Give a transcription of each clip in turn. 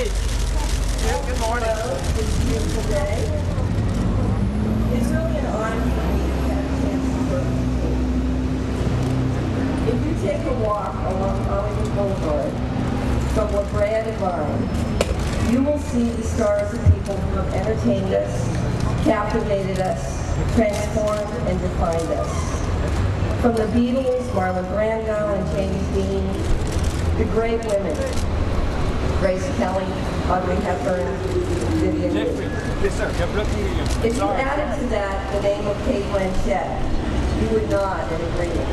Kate. Good morning. Hello, it's a beautiful day. It's really an honor for me to have a chance to work with you. If you take a walk along Hollywood Boulevard from La Brea to Vine, you will see the stars of people who have entertained us, captivated us, transformed and defined us. From the Beatles, Marlon Brando and James Dean, to great women, Grace Kelly, Audrey Hepburn, Vivian Leigh. Yes, sir. You're blocking me. If you added to that the name of Cate Blanchett, you would nod in agreement.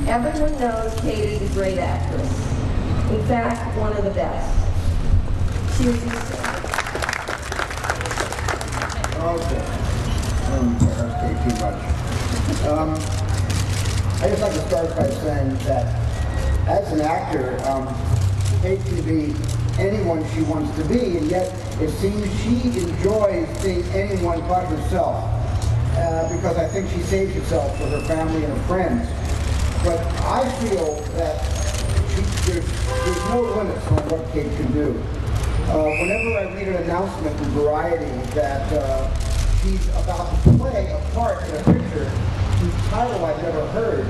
Everyone knows Cate is a great actress. In fact, one of the best. She was used to Okay. I don't embarrass Kate too much. I just like to start by saying that as an actor, Kate can be anyone she wants to be, and yet it seems she enjoys being anyone but herself, because I think she saves herself for her family and her friends. But I feel that there's no limits on what Kate can do. Whenever I read an announcement in Variety that she's about to play a part in a picture whose title I've never heard,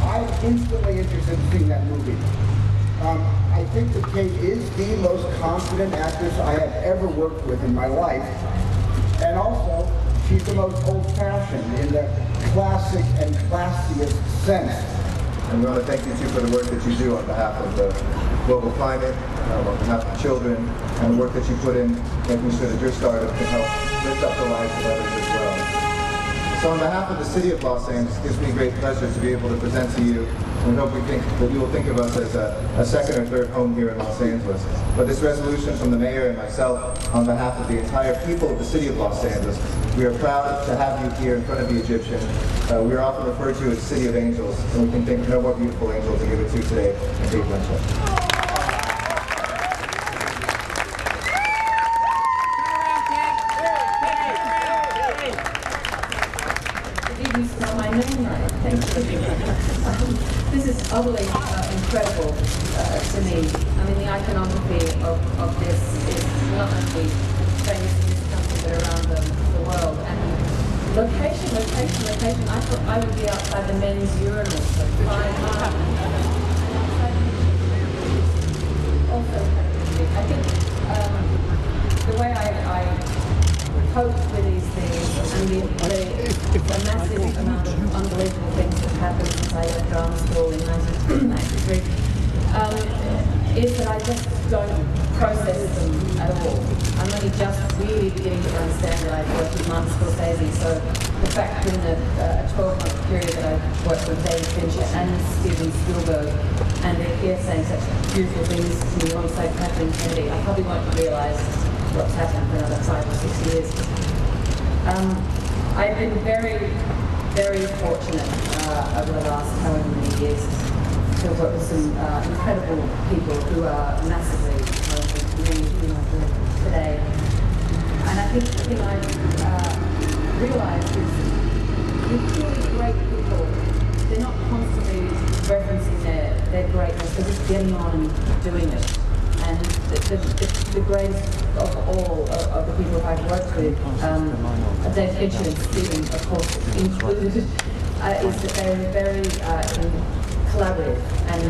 I'm instantly interested in seeing that movie. I think that Kate is the most confident actress I have ever worked with in my life. And also, she's the most old-fashioned in the classic and classiest sense. And we want to thank you too for the work that you do on behalf of the global climate, on behalf of children, and the work that you put in making sure that your stardom can help lift up the lives of others as well. So on behalf of the City of Los Angeles, it gives me great pleasure to be able to present to you. We hope that you will think of us as a second or third home here in Los Angeles. But this resolution from the mayor and myself, on behalf of the entire people of the City of Los Angeles, we are proud to have you here in front of the Egyptian. We are often referred to as City of Angels, and we can think of no more beautiful angel to give it to today than Cate Blanchett. You spell my name right. Thank you. This is utterly incredible to me. I mean, the iconography of this is not only famous in this country but around the world. And location. I thought I would be outside the men's urinal for 5 miles. Also, I think the way I cope with these things and the massive amount of unbelievable things that happened since I left drama school in 1993 is that I just don't process them at all. I'm only just really beginning to understand that I've worked with Martin Scorsese, so the fact in a 12-month period that I've worked with David Fincher and Steven Spielberg and they're here saying such beautiful things to me alongside Kathleen Kennedy, I probably won't realise what's happened for another 5 or 6 years. I've been very, very fortunate over the last however many years to work with some incredible people who are massively talented to me today. And I think the thing I've realised is with truly great people, they're not constantly referencing their greatness, they're just getting on and doing it. And the greatest of all of the people I've worked with, Dave Fincher and Steven, of course, included, is that they're very collaborative and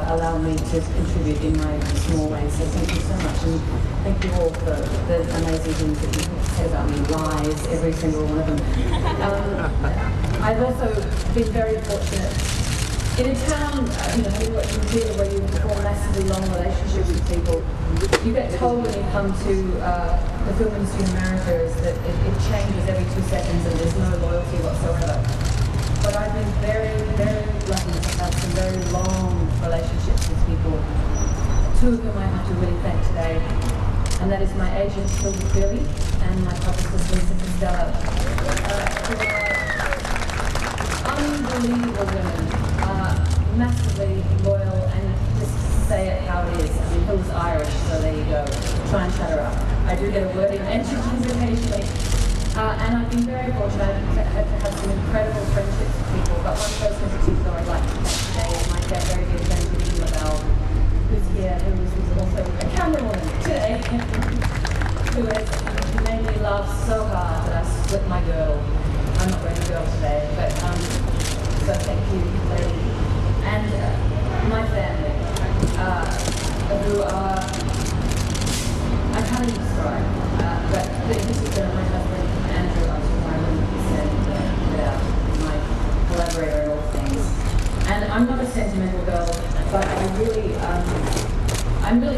allow me to contribute in my small way. So thank you so much, and thank you all for the amazing things that you said about me, lies, every single one of them. I've also been very fortunate. In a town, having worked in theatre where you form massively long relationships with people, you get told when you come to the film industry in America is that it changes every 2 seconds and there's no loyalty whatsoever. But I've been very, very lucky to have some very long relationships with people. 2 of them I have to really thank today, and that is my agent, Sylvia Cleary, and my publicist, Lisa Costello. Who are unbelievable women. Massively loyal, and just say it how it is. I mean, Phil's Irish, so there you go. Try and shut her up. I do get a word in occasionally. And I've been very fortunate. I've had to have some incredible friendships with people, but one person in particular I'd like to thank today is my very good friend, Judy LaBelle, who's here, who's also a camerawoman. with my girl. I'm not wearing a girl today, but so thank you, lady. And my family, who are, I can't even describe, but this is my husband, Andrew, I wouldn't be standing here without my collaborator in all things. And I'm not a sentimental girl, but I'm really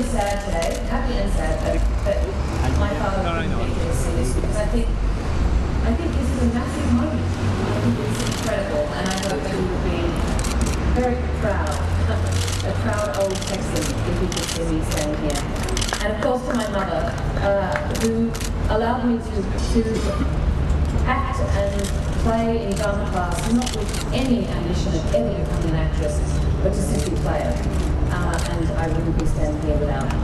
sad today, happy and sad that my father couldn't be here to see this, because I think this is a massive moment. I think it's incredible, and I hope that we will be very proud, a proud old Texan if you could see me standing here. And of course to my mother, who allowed me to act and play in drama class, not with any ambition of ever becoming an actress, but to simply play it. And I wouldn't be standing here without her.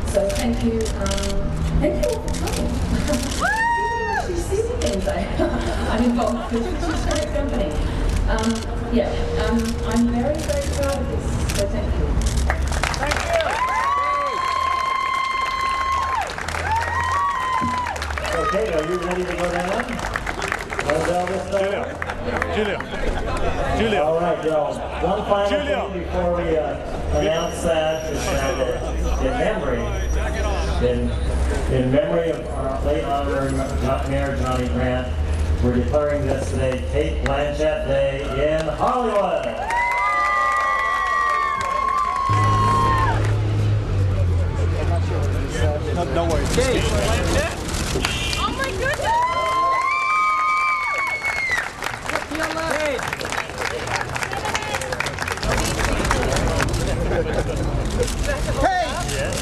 So thank you all for coming. You see the things I'm involved with, which is great company. I'm very, very proud of this, so thank you. Okay, are you ready to go down? Julia. All right, y'all. One final thing before we announce that is that in memory of our late honorary Mayor Johnny Grant, we're declaring this today Cate Blanchett Day in Hollywood. No worries. Cate Blanchett. Oh my goodness!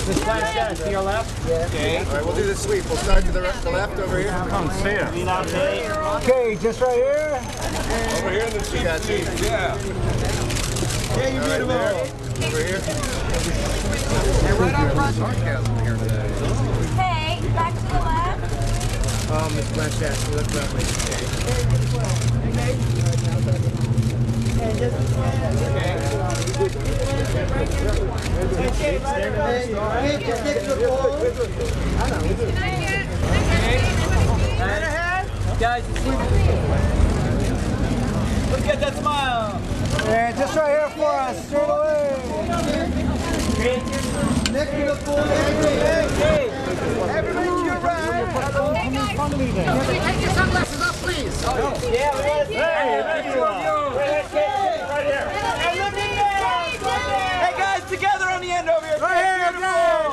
Miss Blanchett, to your left? Yeah. Okay. All right, we'll do the sweep. We'll start to the left over here. Come see her. Okay, just right here. Over here in the seat. Yeah. Yeah, you beautiful. Right over here. Hey, right up front. Sarcasm here today. Hey, back to the left. Oh, Miss Blanchett, you look lovely. Guys, let's get that smile. Yeah, just right here for us, straight away. Next to the pool. Everybody to your right. Hey guys, can you take your sunglasses off, please? Hey guys, together on the end over here. Right here, guys.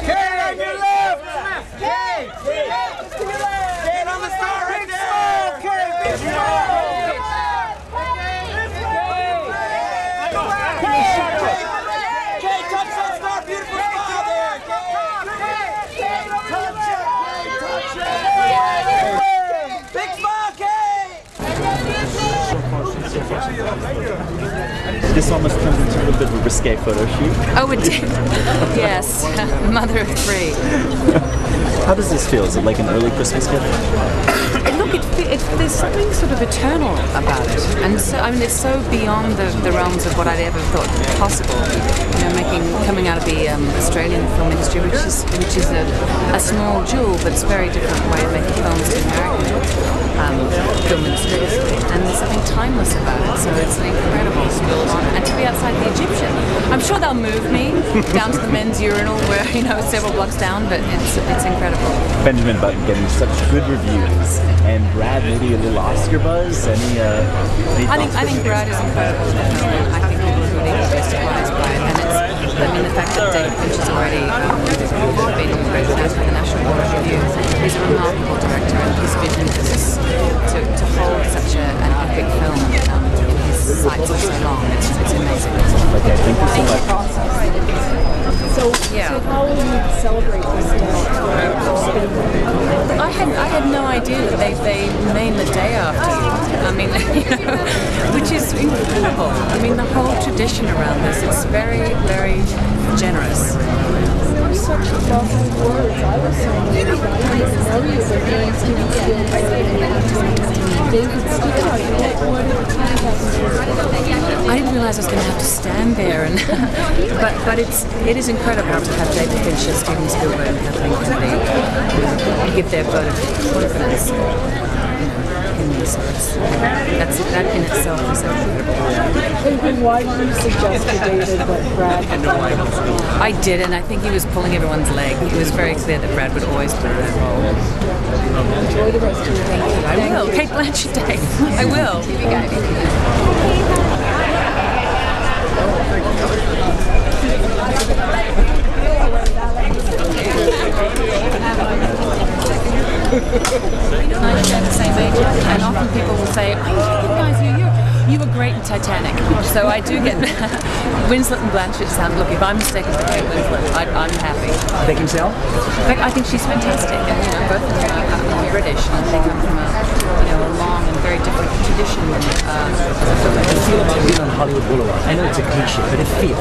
Hey, on your left. Hey, Stand on the star right there. big Cate, touch that star. Beautiful smile there. Big smile, Cate. This almost turns into a little bit of a risque photo shoot. Oh, it did. Yes, mother of three. How does this feel? Is it like an early Christmas gift? Look, there's something sort of eternal about it, and so I mean, it's so beyond the realms of what I'd ever thought possible. You know, coming out of the Australian film industry, which is a small jewel, but it's a very different way of making films to American film industry, and there's something timeless about it. So it's an incredible honor, and to be outside the Egyptian, I'm sure they'll move me down to the men's urinal, where several blocks down, but it's incredible. Benjamin Button getting such good reviews, and Brad maybe a little Oscar buzz. Any I think Brad is incredible. I think people really will be surprised by it, and the fact that David Finch has already been recognized by the National Board of Review. He's a remarkable director, and his vision for this to hold such an epic film in his sights for so long. It's amazing. Okay, thank you so much. So how will you celebrate this I had no idea that they name the day after you. I mean, which is incredible. I mean, the whole tradition around this is very, very generous. Such lovely words. I was so moved. I didn't know you were doing Steven Spielberg. David Spielberg. I didn't realize realize I was going to have to stand there, and but it is incredible to have David Fincher, Steven Spielberg, and Kathleen Kennedy give their vote of confidence. In me, so that in itself is incredible. And why did you suggest to David that Brad had I did, and I think he was pulling everyone's leg. It was very clear that Brad would always play that role. enjoy the rest of your day? I will. Cate Blanchett Day. I will. TV I share the same age, and often people will say, "I recognize you. You were great in Titanic." So I do get Winslet and Blanchett sound. Look, if I'm mistaken for Kate Winslet, I'm happy. Beckinsale? In fact, I think she's fantastic. And, both of them are British, and they come from a long and very different tradition. I feel about being on Hollywood Boulevard. I know it's a cliche, but it feels.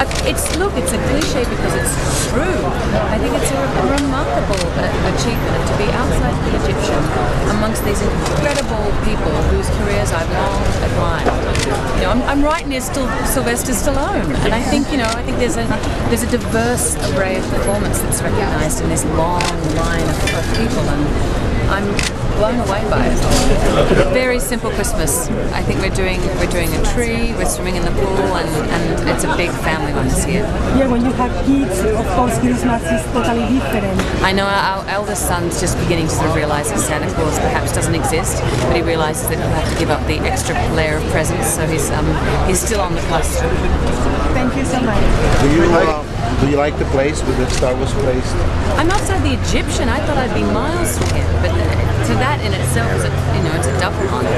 It's a cliche because it's true. I think it's a remarkable achievement to be outside the Egyptian amongst these incredible people whose careers I've long admired. I'm right near Sylvester Stallone, and I think there's a diverse array of performance that's recognised in this long line of people, and I'm blown away by it. Very simple Christmas. I think we're doing a tree, we're swimming in the pool, and it's a big family one this year. Yeah, when you have kids, of course, Christmas is totally different. I know our eldest son's just beginning to sort of realise that Santa Claus perhaps doesn't exist, but he realises that he'll have to give up the extra layer of presents, so he's still on the cusp. Thank you so much. Do you like the place with the Star Wars place? I'm outside the Egyptian. I thought I'd be miles from here, but to that in itself is it's a double honor.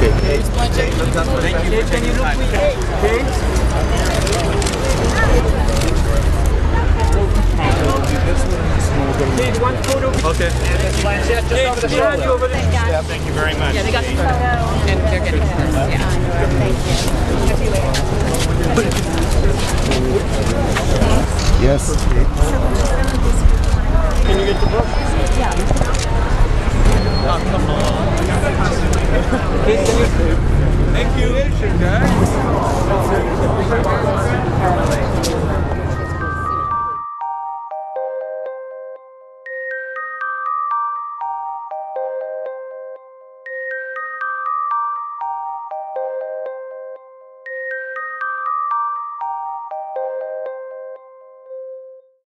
Okay. Thank you for taking time. One photo. Okay. Blanchett, just over the shoulder. Over there. Thank you very much. Yeah, they got the photo, and they're getting photos. Yeah. Thank you. Talk to you later. Yes. Can you get the book? Yeah. Oh, come on. Thank you.